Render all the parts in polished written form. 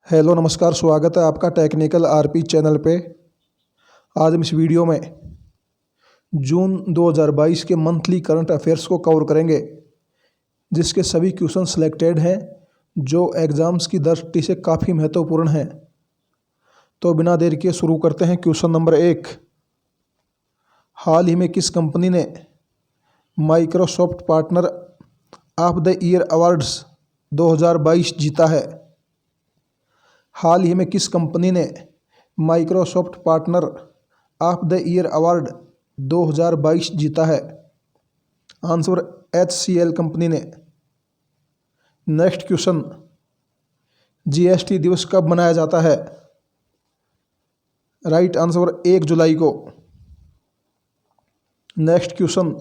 Hello नमस्कार, स्वागत है आपका टेक्निकल आरपी चैनल पे। आज हम इस वीडियो में जून 2022 के मंथली करंट अफेयर्स को कवर करेंगे, जिसके सभी क्वेश्चन सिलेक्टेड हैं जो एग्ज़ाम्स की दृष्टि से काफ़ी महत्वपूर्ण हैं। तो बिना देर किए शुरू करते हैं। क्वेश्चन नंबर 1, हाल ही में किस कंपनी ने Microsoft partner of the year awards 2022 जीता है? हाल ही में किस कंपनी ने Microsoft partner of the year award 2022 जीता है? आंसर HCL कंपनी ने। नेक्स्ट क्वेश्चन, जीएसटी दिवस कब मनाया जाता है? राइट आंसर 1 जुलाई को। नेक्स्ट क्वेश्चन,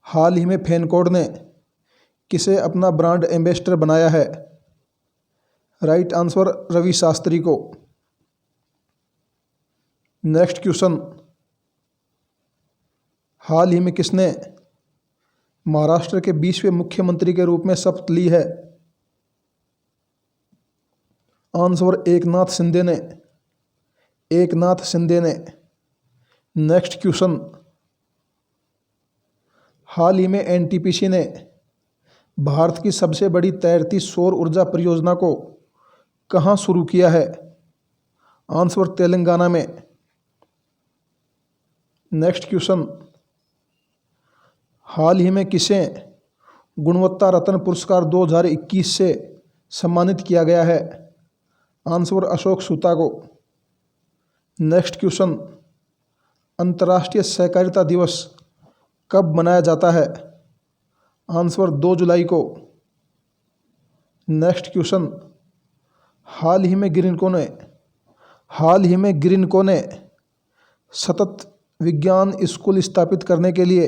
हाल ही में फेनकोड ने किसे अपना ब्रांड एम्बेसडर बनाया है? राइट आंसर रवि शास्त्री को। नेक्स्ट क्वेश्चन, हाल ही में किसने महाराष्ट्र के 20वें मुख्यमंत्री के रूप में शपथ ली है? आंसर एकनाथ शिंदे ने। एकनाथ शिंदे ने। नेक्स्ट क्वेश्चन, हाल ही में एनटीपीसी ने भारत की सबसे बड़ी तैरती सौर ऊर्जा परियोजना को कहाँ शुरू किया है? आंसर तेलंगाना में। नेक्स्ट क्वेश्चन, हाल ही में किसे गुणवत्ता रत्न पुरस्कार 2021 से सम्मानित किया गया है? आंसर अशोक सूता को। नेक्स्ट क्वेश्चन, अंतर्राष्ट्रीय सहकारिता दिवस कब मनाया जाता है? आंसर 2 जुलाई को। नेक्स्ट क्वेश्चन, हाल ही में ग्रीनको ने सतत विज्ञान स्कूल स्थापित करने के लिए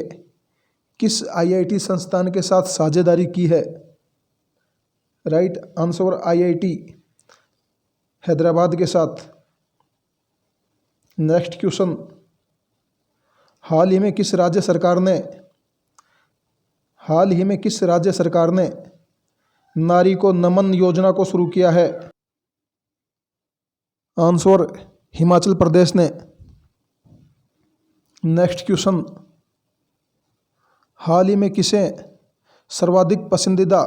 किस आईआईटी संस्थान के साथ साझेदारी की है? राइट आंसर आईआईटी हैदराबाद के साथ। नेक्स्ट क्वेश्चन, हाल ही में किस राज्य सरकार ने नारी को नमन योजना को शुरू किया है? आंसर हिमाचल प्रदेश ने। नेक्स्ट क्वेश्चन, हाल ही में किसे सर्वाधिक पसंदीदा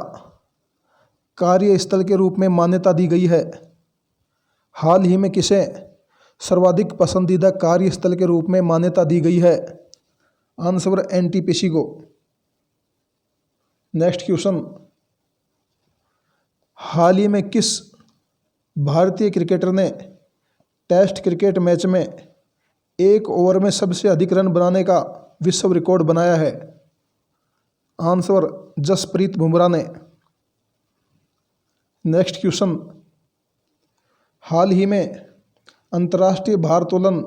कार्यस्थल के रूप में मान्यता दी गई है? हाल ही में किसे सर्वाधिक पसंदीदा कार्यस्थल के रूप में मान्यता दी गई है? आंसर एनटीपीसी को। नेक्स्ट क्वेश्चन, हाल ही में किस भारतीय क्रिकेटर ने टेस्ट क्रिकेट मैच में एक ओवर में सबसे अधिक रन बनाने का विश्व रिकॉर्ड बनाया है? आंसर जसप्रीत बुमराह ने। नेक्स्ट क्वेश्चन, हाल ही में अंतर्राष्ट्रीय भारोत्तोलन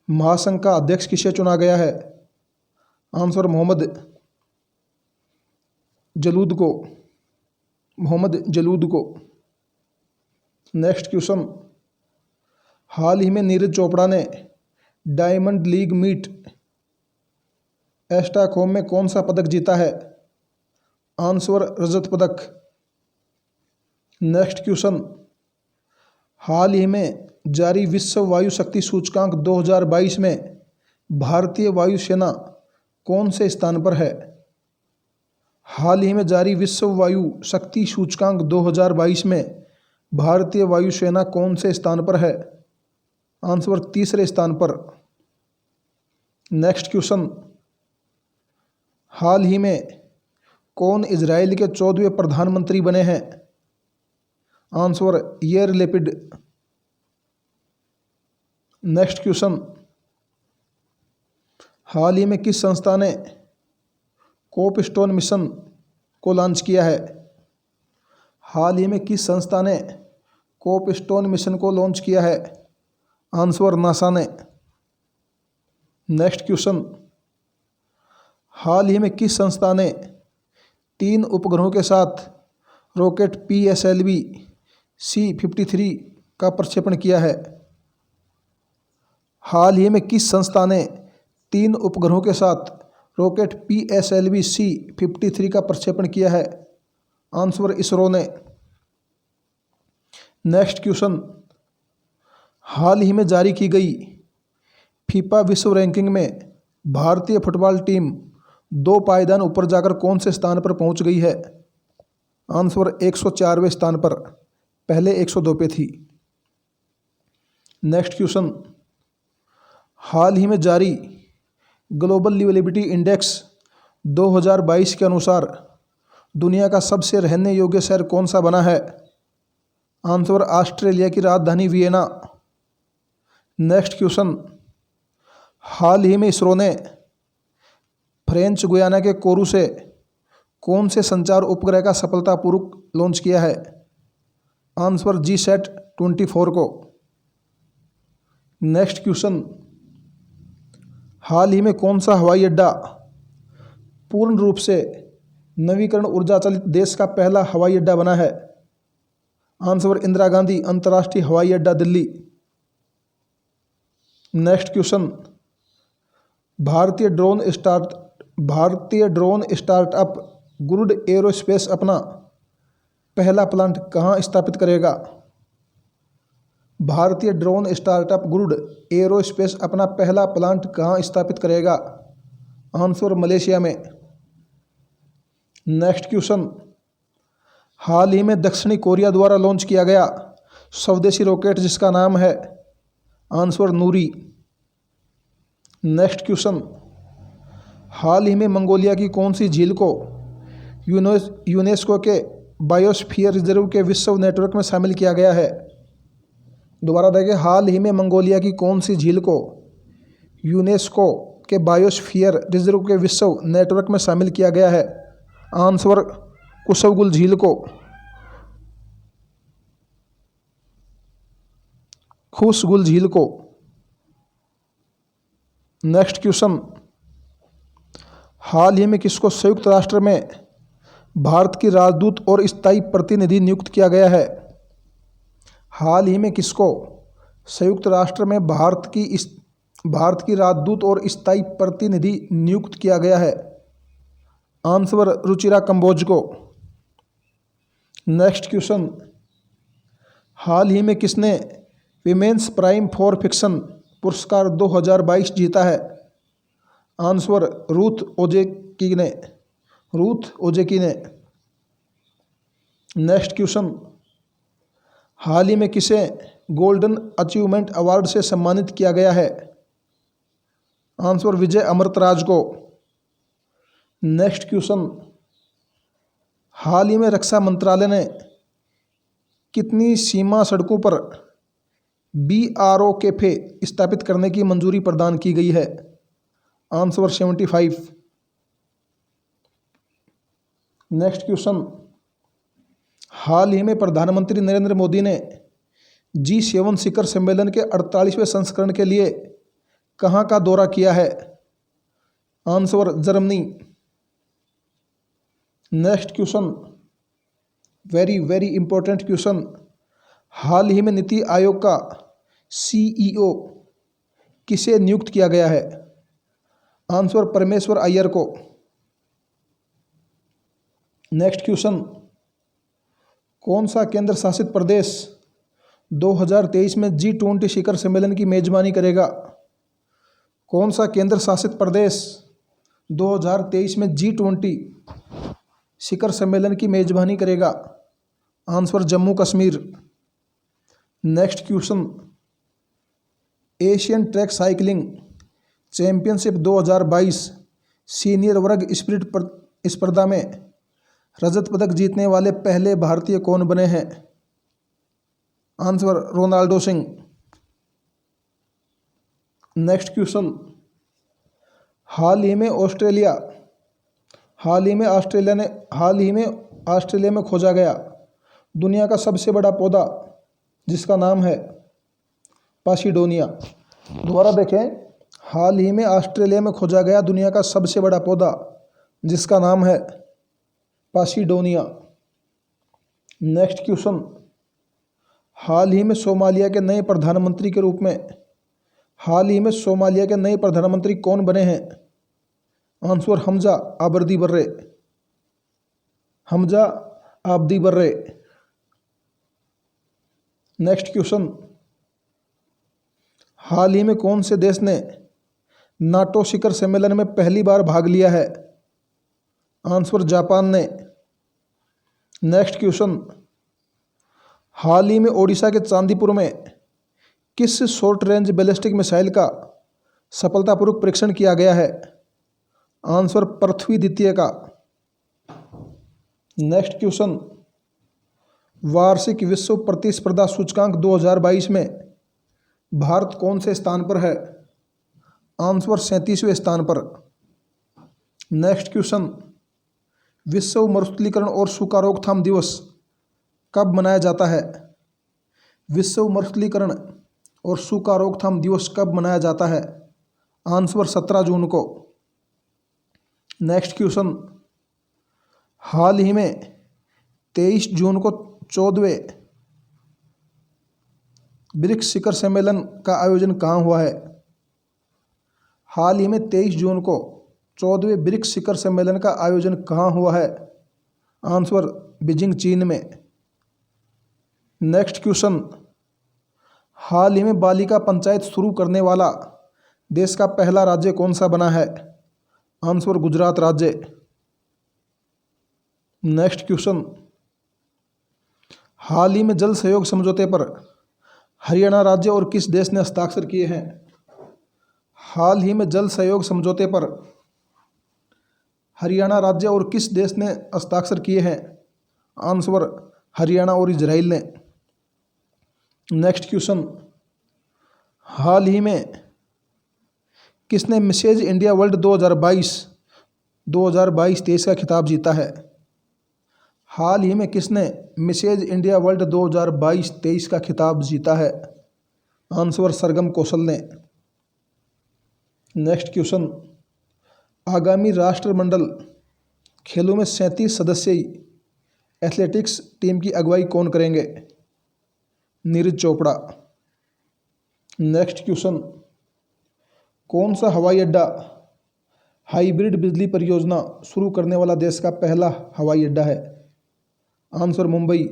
महासंघ का अध्यक्ष किसे चुना गया है? आंसर मोहम्मद जलूद को। नेक्स्ट क्वेश्चन, हाल ही में नीरज चोपड़ा ने डायमंड लीग मीट एस्टाकहोम में कौन सा पदक जीता है? आंसर रजत पदक। नेक्स्ट क्वेश्चन, हाल ही में जारी विश्व वायु शक्ति सूचकांक 2022 में भारतीय वायुसेना कौन से स्थान पर है? हाल ही में जारी विश्व वायु शक्ति सूचकांक 2022 में भारतीय वायुसेना कौन से स्थान पर है? आंसर तीसरे स्थान पर। नेक्स्ट क्वेश्चन, हाल ही में कौन इजराइल के 14वें प्रधानमंत्री बने हैं? Answer Yair Lapid. Next question, हाल ही में किस संस्था ने कोपस्टोन मिशन को लॉन्च किया है? हाल ही में किस संस्था ने कोपस्टोन मिशन को लॉन्च किया है? आंसर नासा ने। नेक्स्ट क्वेश्चन, हाल ही में किस संस्था ने 3 उपग्रहों के साथ रॉकेट PSLV C-53 का प्रक्षेपण किया है? हाल ही में किस संस्था ने 3 उपग्रहों के साथ रॉकेट PSLV C-53 का प्रक्षेपण किया है? आंसर इसरो ने। नेक्स्ट क्वेश्चन, हाल ही में जारी की गई फीफा विश्व रैंकिंग में भारतीय फुटबॉल टीम 2 पायदान ऊपर जाकर कौन से स्थान पर पहुंच गई है? आंसर 104वें स्थान पर, पहले 102 पे थी। नेक्स्ट क्वेश्चन, हाल ही में जारी ग्लोबल लिवेबिलिटी इंडेक्स 2022 के अनुसार दुनिया का सबसे रहने योग्य शहर कौन सा बना है? आंसर ऑस्ट्रेलिया की राजधानी वियना। नेक्स्ट क्वेश्चन, हाल ही में इसरो ने फ्रेंच गुयाना के कोरू से कौन से संचार उपग्रह का सफलतापूर्वक लॉन्च किया है? आंसर GSAT-24 को। नेक्स्ट क्वेश्चन, हाल ही में कौन सा हवाई अड्डा पूर्ण रूप से नवीकरण ऊर्जा चालित देश का पहला हवाई अड्डा बना है? आंसर इंदिरा गांधी अंतर्राष्ट्रीय हवाई अड्डा, दिल्ली। नेक्स्ट क्वेश्चन, भारतीय ड्रोन स्टार्टअप गुरुड एरोस्पेस अपना पहला प्लांट कहाँ स्थापित करेगा? भारतीय ड्रोन स्टार्टअप गुरुड एरोस्पेस अपना पहला प्लांट कहाँ स्थापित करेगा? आंसर मलेशिया में। नेक्स्ट क्वेश्चन, हाल ही में दक्षिणी कोरिया द्वारा लॉन्च किया गया स्वदेशी रॉकेट जिसका नाम है? आंसर नूरी। नेक्स्ट क्वेश्चन, हाल ही में मंगोलिया की कौन सी झील को यूनेस्को के बायोस्फीयर रिजर्व के विश्व नेटवर्क में शामिल किया गया है? दोबारा देखें, हाल ही में मंगोलिया की कौन सी झील को यूनेस्को के बायोस्फीयर रिजर्व के विश्व नेटवर्क में शामिल किया गया है? आंसर कुशवगुल झील को। खुशगुल झील को। नेक्स्ट क्वेश्चन, हाल ही में किसको संयुक्त राष्ट्र में भारत की राजदूत और स्थायी प्रतिनिधि नियुक्त किया गया है? हाल ही में किसको संयुक्त राष्ट्र में भारत की राजदूत और स्थायी प्रतिनिधि नियुक्त किया गया है? आंसर रुचिरा कंबोज को। नेक्स्ट क्वेश्चन, हाल ही में किसने विमेंस प्राइम फॉर फिक्शन पुरस्कार 2022 जीता है? आंसर रूथ ओजेकी ने। नेक्स्ट क्वेश्चन, हाल ही में किसे गोल्डन अचीवमेंट अवार्ड से सम्मानित किया गया है? आंसर विजय अमृतराज को। नेक्स्ट क्वेश्चन, हाल ही में रक्षा मंत्रालय ने कितनी सीमा सड़कों पर BRO कैफे स्थापित करने की मंजूरी प्रदान की गई है? आंसर 75। नेक्स्ट क्वेश्चन, हाल ही में प्रधानमंत्री नरेंद्र मोदी ने G7 शिखर सम्मेलन के 48वें संस्करण के लिए कहाँ का दौरा किया है? Answer Germany. Next question, very important question, हाल ही में नीति आयोग का CEO किसे नियुक्त किया गया है? आंसर परमेश्वर अय्यर को। नेक्स्ट क्वेश्चन, कौन सा केंद्र शासित प्रदेश 2023 में G20 शिखर सम्मेलन की मेजबानी करेगा? कौन सा केंद्र शासित प्रदेश 2023 में G20 शिखर सम्मेलन की मेजबानी करेगा? Answer Jammu Kashmir. Next question, Asian track cycling championship 2022 senior वर्ग स्प्रिंट स्पर्धा में रजत पदक जीतने वाले पहले भारतीय कौन बने हैं? Answer Ronaldo Singh. Next question, हाल ही में ऑस्ट्रेलिया में खोजा गया दुनिया का सबसे बड़ा पौधा जिसका नाम है पासिडोनिया। दोबारा देखें, हाल ही में ऑस्ट्रेलिया में खोजा गया दुनिया का सबसे बड़ा पौधा जिसका नाम है पासिडोनिया। नेक्स्ट क्वेश्चन, हाल ही में सोमालिया के नए प्रधानमंत्री कौन बने हैं? Answer Hamza Abdi Barre. Next question, हाल ही में कौन से देश ने नाटो शिखर सम्मेलन में पहली बार भाग लिया है? आंसर जापान ने। नेक्स्ट क्वेश्चन, हाल ही में ओडिशा के चांदीपुर में किस शॉर्ट रेंज बैलिस्टिक मिसाइल का सफलतापूर्वक परीक्षण किया गया है? आंसर पृथ्वी द्वितीय का। नेक्स्ट क्वेश्चन, वार्षिक विश्व प्रतिस्पर्धा सूचकांक 2022 में भारत कौन से स्थान पर है? आंसर 37वें स्थान पर। नेक्स्ट क्वेश्चन, विश्व मरुस्थलीकरण और सूखा रोकथाम दिवस कब मनाया जाता है? विश्व मरुस्थलीकरण और सूखा रोकथाम दिवस कब मनाया जाता है? आंसर 17 जून को। नेक्स्ट क्वेश्चन, हाल ही में 23 जून को 14वें ब्रिक्स शिखर सम्मेलन का आयोजन कहाँ हुआ है? हाल ही में 23 जून को 14वें ब्रिक्स शिखर सम्मेलन का आयोजन कहाँ हुआ है? आंसर बीजिंग चीन में। नेक्स्ट क्वेश्चन, हाल ही में बालिका पंचायत शुरू करने वाला देश का पहला राज्य कौन सा बना है? आंसर गुजरात राज्य। नेक्स्ट क्वेश्चन, हाल ही में जल सहयोग समझौते पर हरियाणा राज्य और किस देश ने हस्ताक्षर किए हैं? हाल ही में जल सहयोग समझौते पर हरियाणा राज्य और किस देश ने हस्ताक्षर किए हैं? आंसर हरियाणा और इजराइल ने। नेक्स्ट क्वेश्चन, हाल ही में किसने मिसेज इंडिया वर्ल्ड 2022-23 का खिताब जीता है? हाल ही में किसने मिसेज इंडिया वर्ल्ड 2022-23 का खिताब जीता है? आंसर सरगम कौशल ने। नेक्स्ट क्वेश्चन, आगामी राष्ट्रमंडल खेलों में 37 सदस्यीय एथलेटिक्स टीम की अगुवाई कौन करेंगे? नीरज चोपड़ा। नेक्स्ट क्वेश्चन, कौन सा हवाई अड्डा हाइब्रिड बिजली परियोजना शुरू करने वाला देश का पहला हवाई अड्डा है? आंसर मुंबई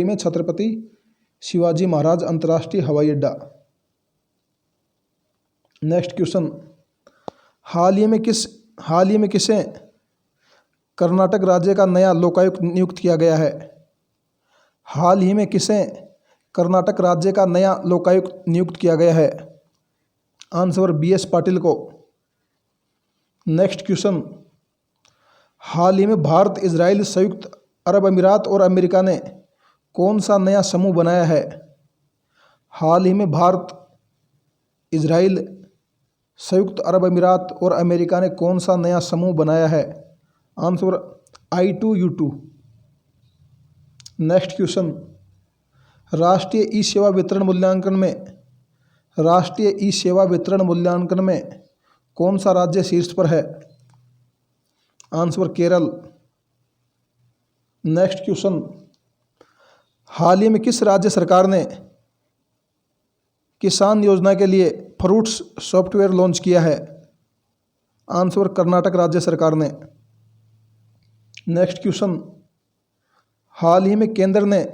में छत्रपति शिवाजी महाराज अंतर्राष्ट्रीय हवाई अड्डा। नेक्स्ट क्वेश्चन, हाल ही में किसे कर्नाटक राज्य का नया लोकायुक्त नियुक्त किया गया है? हाल ही में किसे कर्नाटक राज्य का नया लोकायुक्त नियुक्त किया गया है? आंसर BS पाटिल को। नेक्स्ट क्वेश्चन, हाल ही में भारत, इजराइल, संयुक्त अरब अमीरात और अमेरिका ने कौन सा नया समूह बनाया है? हाल ही में भारत, इजराइल, संयुक्त अरब अमीरात और अमेरिका ने कौन सा नया समूह बनाया है? Answer I2U2। नेक्स्ट क्वेश्चन, राष्ट्रीय ई सेवा वितरण मूल्यांकन में कौन सा राज्य शीर्ष पर है? आंसर केरल। नेक्स्ट क्वेश्चन, हाल ही में किस राज्य सरकार ने किसान योजना के लिए फ्रूट्स सॉफ्टवेयर लॉन्च किया है? आंसर कर्नाटक राज्य सरकार ने। नेक्स्ट क्वेश्चन, हाल ही में केंद्र ने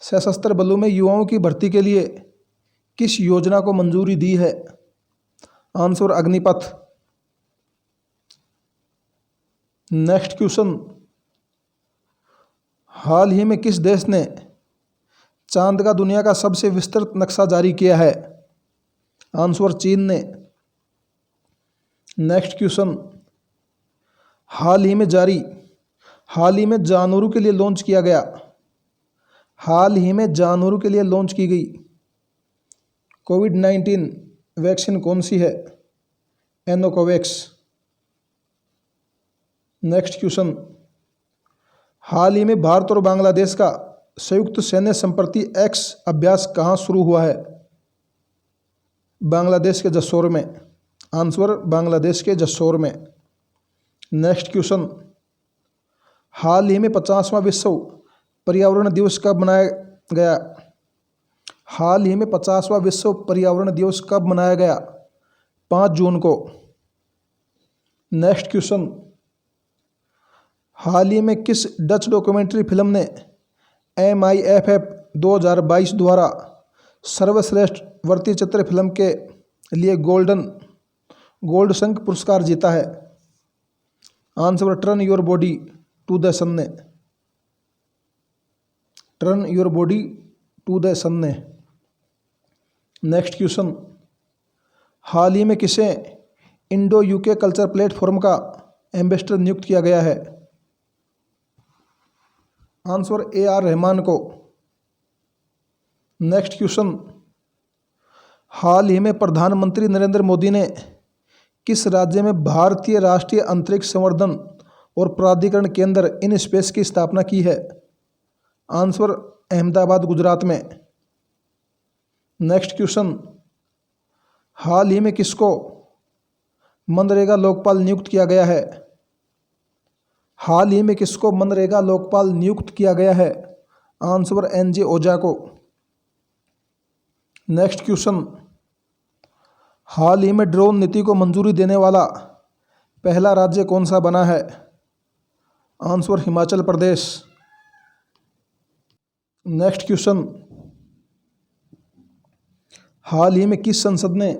सशस्त्र बलों में युवाओं की भर्ती के लिए किस योजना को मंजूरी दी है? आंसर अग्निपथ। नेक्स्ट क्वेश्चन, हाल ही में किस देश ने चांद का दुनिया का सबसे विस्तृत नक्शा जारी किया है? आंसर चीन ने। नेक्स्ट क्वेश्चन, हाल ही में जानवरों के लिए लॉन्च की गई कोविड-19 वैक्सीन कौन सी है? एनोकोवैक्स। नेक्स्ट क्वेश्चन, हाल ही में भारत और बांग्लादेश का संयुक्त सैन्य संप्रति X अभ्यास कहाँ शुरू हुआ है? बांग्लादेश के जसोर में। आंसर बांग्लादेश के जसोर में। नेक्स्ट क्वेश्चन, हाल ही में 50वां विश्व पर्यावरण दिवस कब मनाया गया? हाल ही में 50वां विश्व पर्यावरण दिवस कब मनाया गया? 5 जून को। नेक्स्ट क्वेश्चन, हाल ही में किस डच डॉक्यूमेंट्री फिल्म ने MIFF 2022 द्वारा सर्वश्रेष्ठ वृत्तचित्र फिल्म के लिए गोल्ड शंख पुरस्कार जीता है? Answer turn your body to the sun ने। Turn your body to the sun ने। नेक्स्ट क्वेश्चन, हाल ही में किसे इंडो यूके कल्चर प्लेटफॉर्म का एम्बेसडर नियुक्त किया गया है? आंसर AR रहमान को। नेक्स्ट क्वेश्चन, हाल ही में प्रधानमंत्री नरेंद्र मोदी ने किस राज्य में भारतीय राष्ट्रीय अंतरिक्ष संवर्धन और प्राधिकरण केंद्र इन स्पेस की स्थापना की है? आंसर अहमदाबाद, गुजरात में। नेक्स्ट क्वेश्चन, हाल ही में किसको मनरेगा लोकपाल नियुक्त किया गया है? हाल ही में किसको मनरेगा लोकपाल नियुक्त किया गया है? आंसर NJ ओझा को। नेक्स्ट क्वेश्चन, हाल ही में ड्रोन नीति को मंजूरी देने वाला पहला राज्य कौन सा बना है? Answer Himachal Pradesh. Next question, हाल ही में किस संसद ने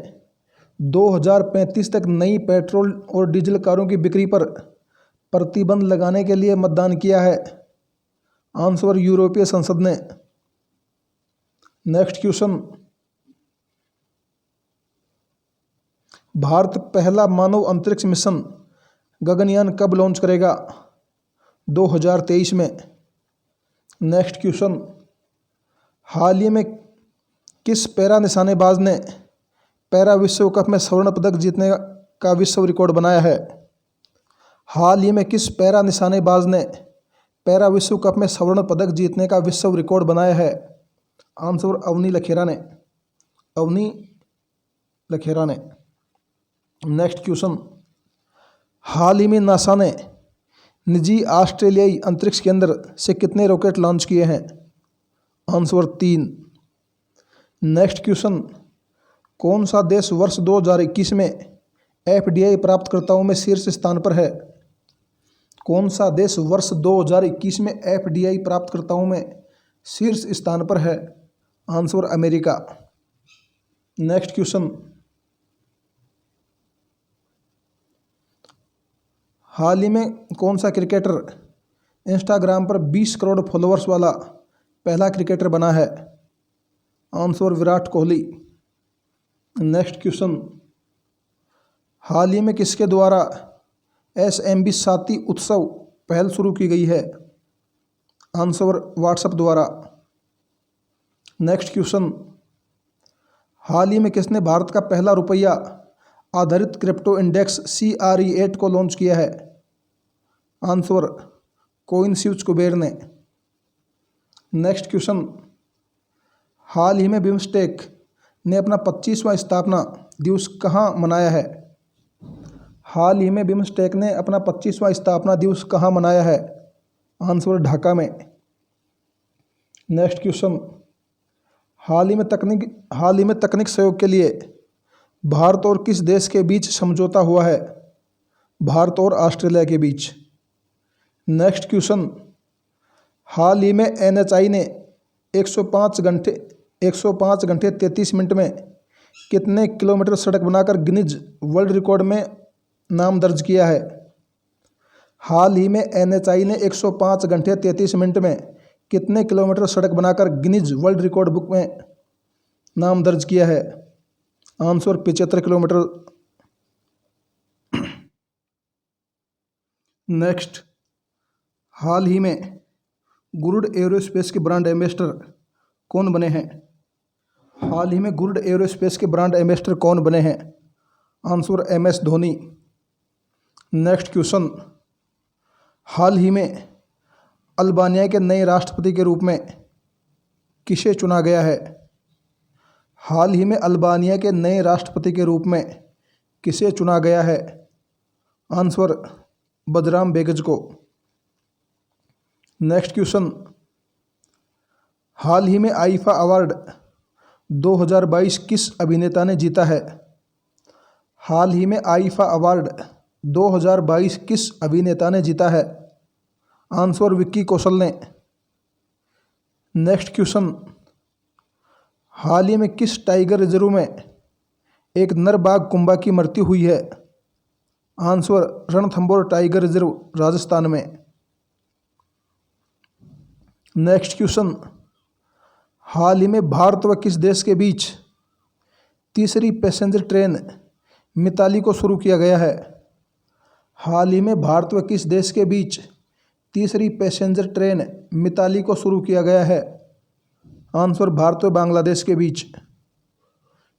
2035 तक नई पेट्रोल और डीजल कारों की बिक्री पर प्रतिबंध लगाने के लिए मतदान किया है? आंसर यूरोपीय संसद ने। नेक्स्ट क्वेश्चन, भारत पहला मानव अंतरिक्ष मिशन गगनयान कब लॉन्च करेगा? 2023 में। नेक्स्ट क्वेश्चन, हाल ही में किस पैरा निशानेबाज ने पैरा विश्व कप में स्वर्ण पदक जीतने का विश्व रिकॉर्ड बनाया है? हाल ही में किस पैरा निशानेबाज ने पैरा विश्व कप में स्वर्ण पदक जीतने का विश्व रिकॉर्ड बनाया है? आंसर अवनी लखेरा ने। अवनी लखेरा ने। नेक्स्ट क्वेश्चन, हाल ही में नासा ने निजी ऑस्ट्रेलियाई अंतरिक्ष केंद्र से कितने रॉकेट लॉन्च किए हैं? आंसर 3। नेक्स्ट क्वेश्चन, कौन सा देश वर्ष 2021 में FDI प्राप्तकर्ताओं में शीर्ष स्थान पर है? कौन सा देश वर्ष 2021 में FDI प्राप्तकर्ताओं में शीर्ष स्थान पर है? Answer America. नेक्स्ट क्वेश्चन, हाल ही में कौन सा क्रिकेटर इंस्टाग्राम पर 20 करोड़ फॉलोअर्स वाला पहला क्रिकेटर बना है? Answer Virat Kohli. Next question, हाल ही में किसके द्वारा SMB साथी उत्सव पहल शुरू की गई है? आंसर व्हाट्सएप द्वारा। नेक्स्ट क्वेश्चन, हाल ही में किसने भारत का पहला रुपया आधारित क्रिप्टो इंडेक्स CRE8 को लॉन्च किया है? आंसर कोइनस्यूज कुबेर ने। नेक्स्ट क्वेश्चन, हाल ही में बिम्स्टेक ने अपना 25वां स्थापना दिवस कहाँ मनाया है? हाल ही में बिम्स्टेक ने अपना 25वां स्थापना दिवस कहाँ मनाया है? आंसर ढाका में। नेक्स्ट क्वेश्चन, हाल ही में तकनीक सहयोग के लिए भारत और किस देश के बीच समझौता हुआ है? भारत और ऑस्ट्रेलिया के बीच। नेक्स्ट क्वेश्चन, हाल ही में NHI ने 105 घंटे 33 मिनट में कितने किलोमीटर सड़क बनाकर गिनीज वर्ल्ड रिकॉर्ड में नाम दर्ज किया है? हाल ही में NHI ने 105 घंटे 33 मिनट में कितने किलोमीटर सड़क बनाकर गिनीज वर्ल्ड रिकॉर्ड बुक में नाम दर्ज किया है? Answer 75 kilometre. नेक्स्ट, हाल ही में गुरुड एरोस्पेस के ब्रांड एम्बेसडर कौन बने हैं? हाल ही में गुरुड एरोस्पेस के ब्रांड एम्बेसडर कौन बने हैं? Answer MS Dhoni. Next question, हाल ही में अल्बानिया के नए राष्ट्रपति के रूप में किसे चुना गया है? हाल ही में अल्बानिया के नए राष्ट्रपति के रूप में किसे चुना गया है? आंसर बजराम बेगज को। नेक्स्ट क्वेश्चन, हाल ही में आईफा अवार्ड 2022 किस अभिनेता ने जीता है? हाल ही में आईफा अवार्ड 2022 किस अभिनेता ने जीता है? आंसर विक्की कौशल ने। नेक्स्ट क्वेश्चन, हाल ही में किस टाइगर रिजर्व में एक नर बाघ कुंभा की मृत्यु हुई है? Answer, Ranthambore tiger reserve, Rajasthan में। नेक्स्ट क्वेश्चन, हाल ही में भारत व किस देश के बीच तीसरी पैसेंजर ट्रेन मिताली को शुरू किया गया है? हाल ही में भारत व किस देश के बीच तीसरी पैसेंजर ट्रेन मिताली को शुरू किया गया है? आंसर, भारत व बांग्लादेश के बीच।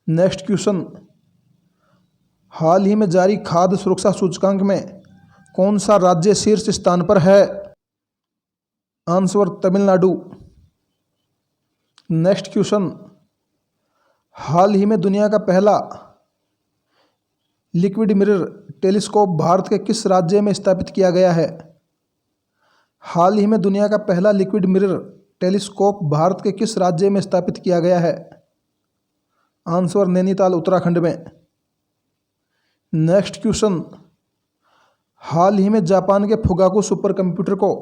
नेक्स्ट क्वेश्चन, हाल ही में जारी खाद्य सुरक्षा सूचकांक में कौन सा राज्य शीर्ष स्थान पर है? आंसर, तमिलनाडु। नेक्स्ट क्वेश्चन, हाल ही में दुनिया का पहला लिक्विड मिरर टेलीस्कोप भारत के किस राज्य में स्थापित किया गया है? हाल ही में दुनिया का पहला लिक्विड मिरर टेलीस्कोप भारत के किस राज्य में स्थापित किया गया है? आंसर, नैनीताल, उत्तराखंड में। नेक्स्ट क्वेश्चन, हाल ही में जापान के फुगाकू सुपर कंप्यूटर को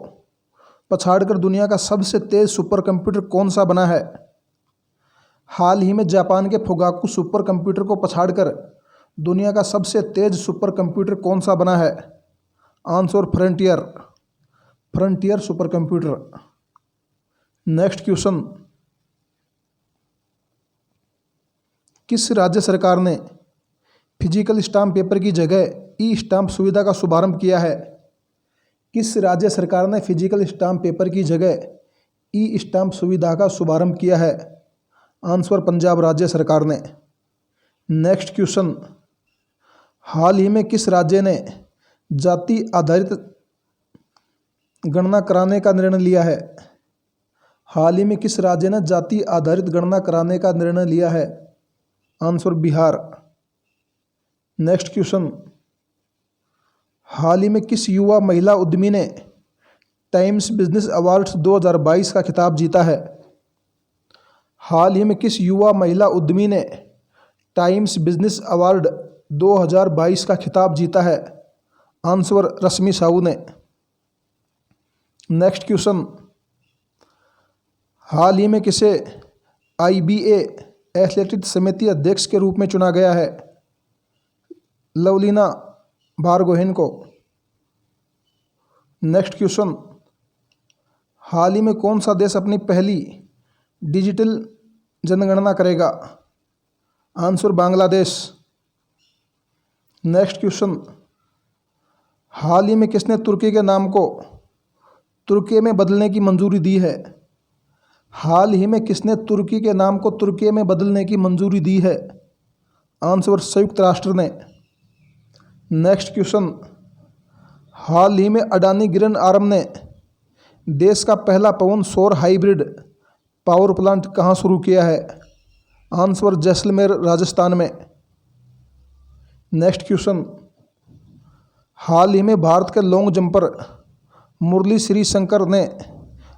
पछाड़कर दुनिया का सबसे तेज सुपर कंप्यूटर कौन सा बना है? हाल ही में जापान के फुगाकू सुपर कंप्यूटर को पछाड़कर दुनिया का सबसे तेज सुपर कंप्यूटर कौन सा बना है? Answer, frontier super computer. Next question, किस राज्य सरकार ने फिजिकल स्टाम्प पेपर की जगह ई स्टाम्प सुविधा का शुभारंभ किया है? किस राज्य सरकार ने फिजिकल स्टाम्प पेपर की जगह ई स्टाम्प सुविधा का शुभारंभ किया है? आंसर, पंजाब राज्य सरकार ने। नेक्स्ट क्वेश्चन, हाल ही में किस राज्य ने जाति आधारित गणना कराने का निर्णय लिया है? हाल ही में किस राज्य ने जाति आधारित गणना कराने का निर्णय लिया है? आंसर, बिहार। नेक्स्ट क्वेश्चन, हाल ही में किस युवा महिला उद्यमी ने टाइम्स बिजनेस अवार्ड्स 2022 का खिताब जीता है? हाल ही में किस युवा महिला उद्यमी ने टाइम्स बिजनेस अवार्ड 2022 का खिताब जीता है? आंसर, रश्मि साहू ने। नेक्स्ट क्वेश्चन, हाल ही में किसे IBA एथलेटिक्स समिति अध्यक्ष के रूप में चुना गया है? लवलीना भार्गोहेन को। नेक्स्ट क्वेश्चन, हाल ही में कौन सा देश अपनी पहली डिजिटल जनगणना करेगा? आंसर, बांग्लादेश। नेक्स्ट क्वेश्चन, हाल ही में किसने तुर्की के नाम को तुर्की में बदलने की मंजूरी दी है? हाल ही में किसने तुर्की के नाम को तुर्की में बदलने की मंजूरी दी है? आंसर, संयुक्त राष्ट्र ने। नेक्स्ट क्वेश्चन, हाल ही में अडानी ग्रीन आर्म ने देश का पहला पवन सौर हाइब्रिड पावर प्लांट कहाँ शुरू किया है? आंसर, जैसलमेर, राजस्थान में। नेक्स्ट क्वेश्चन, हाल ही में भारत के लॉन्ग जंपर मुरली श्रीशंकर ने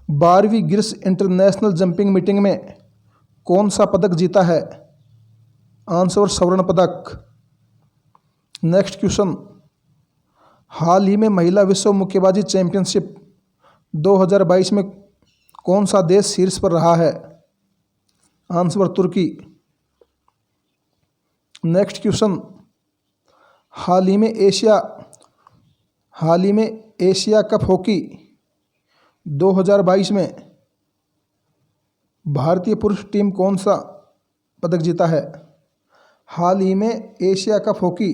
12वीं गिर्स इंटरनेशनल जंपिंग मीटिंग में कौन सा पदक जीता है? आंसर, स्वर्ण पदक। नेक्स्ट क्वेश्चन, हाल ही में महिला विश्व मुक्केबाजी चैंपियनशिप 2022 में कौन सा देश शीर्ष पर रहा है? आंसर, तुर्की। नेक्स्ट क्वेश्चन, हाल ही में एशिया कप हॉकी 2022 में भारतीय पुरुष टीम कौन सा पदक जीता है? हाल ही में एशिया कप हॉकी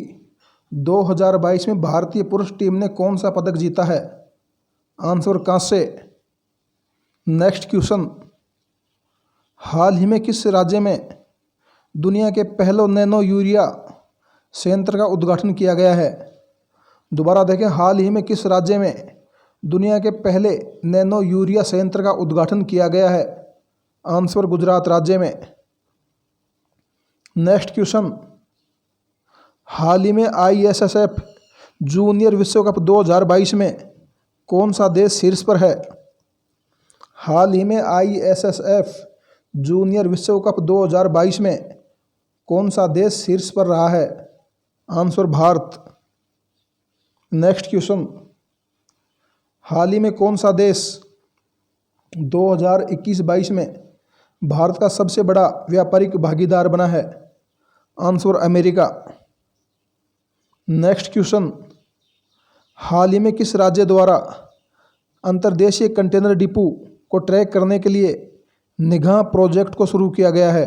2022 में भारतीय पुरुष टीम ने कौन सा पदक जीता है? आंसर, कांस्य। नेक्स्ट क्वेश्चन, हाल ही में किस राज्य में दुनिया के पहले नैनो यूरिया संयंत्र का उद्घाटन किया गया है? दोबारा देखें, हाल ही में किस राज्य में दुनिया के पहले नैनो यूरिया संयंत्र का उद्घाटन किया गया है? आंसर, गुजरात राज्य में। नेक्स्ट क्वेश्चन, हाल ही में ISSF जूनियर विश्व कप 2022 में कौन सा देश शीर्ष पर है? हाल ही में ISSF जूनियर विश्व कप 2022 में कौन सा देश शीर्ष पर रहा है? आंसर, भारत। नेक्स्ट क्वेश्चन, हाल ही में कौन सा देश 2021-22 में भारत का सबसे बड़ा व्यापारिक भागीदार बना है? Answer America. नेक्स्ट क्वेश्चन, हाल ही में किस राज्य द्वारा अंतर्देशीय कंटेनर डिपो को ट्रैक करने के लिए निगाह प्रोजेक्ट को शुरू किया गया है?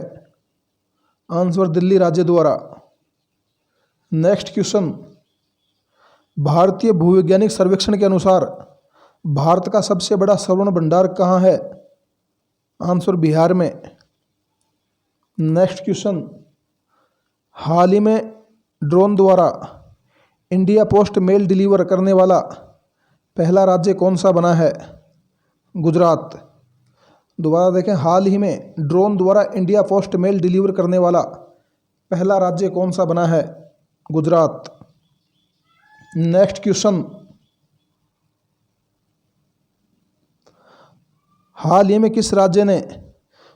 आंसर दिल्ली राज्य द्वारा। नेक्स्ट क्वेश्चन, भारतीय भूवैज्ञानिक सर्वेक्षण के अनुसार भारत का सबसे बड़ा स्वर्ण भंडार कहाँ है? आंसर बिहार में। नेक्स्ट क्वेश्चन, हाल ही में ड्रोन द्वारा इंडिया पोस्ट मेल डिलीवर करने वाला पहला राज्य कौन सा बना है? गुजरात। दोबारा देखें, हाल ही में ड्रोन द्वारा इंडिया पोस्ट मेल डिलीवर करने वाला पहला राज्य कौन सा बना है? गुजरात। नेक्स्ट क्वेश्चन, हाल ही में किस राज्य ने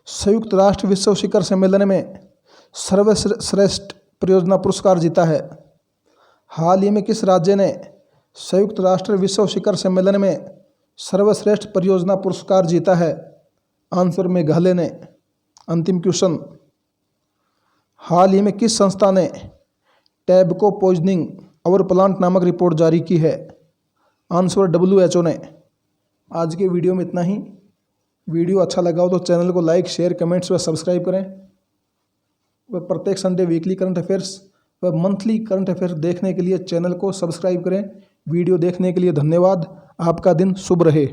संयुक्त राष्ट्र विश्व शिखर सम्मेलन में सर्वश्रेष्ठ परियोजना पुरस्कार जीता है? हाल ही में किस राज्य ने संयुक्त राष्ट्र विश्व शिखर सम्मेलन में सर्वश्रेष्ठ परियोजना पुरस्कार जीता है? आंसर मेघालय ने। अंतिम क्वेश्चन, हाल ही में किस संस्था ने टैबको पॉइजनिंग और प्लांट नामक रिपोर्ट जारी की है? आंसर WHO ने। आज के वीडियो में इतना ही। वीडियो अच्छा लगा हो तो चैनल को लाइक, शेयर, कमेंट्स व सब्सक्राइब करें। व प्रत्येक संडे वीकली करंट अफेयर्स व मंथली करंट अफेयर्स देखने के लिए चैनल को सब्सक्राइब करें। वीडियो देखने के लिए धन्यवाद। आपका दिन शुभ रहे।